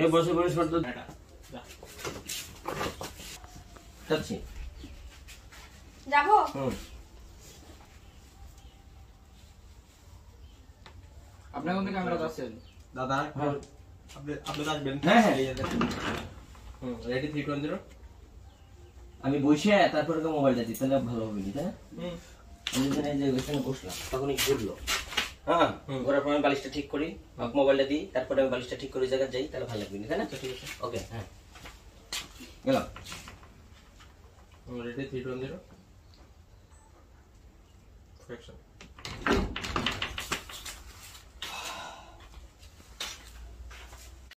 এই বসে বসে শর্ত যাচ্ছি যাবো আপনি কোন ক্যামেরা আছেন দাদা আপনি আসবেন হ্যাঁ হ্যাঁ রেডি 3 2 0 আমি বসে তারপরে তো মোবাইলটা দিই তাহলে ভালো হবে কি তাই না আমি যখন এই যে ওখানে বসলাম তখনই ঘুরলো হ্যাঁ ঘোরার পর আমি বালিশটা ঠিক করি মোবাইলটা দিই তারপরে আমি বালিশটা ঠিক করে জায়গায় যাই তাহলে ভালো লাগবে তাই না ঠিক আছে ওকে হ্যাঁ গেলাম রেডি 3 2 0 অ্যাকশন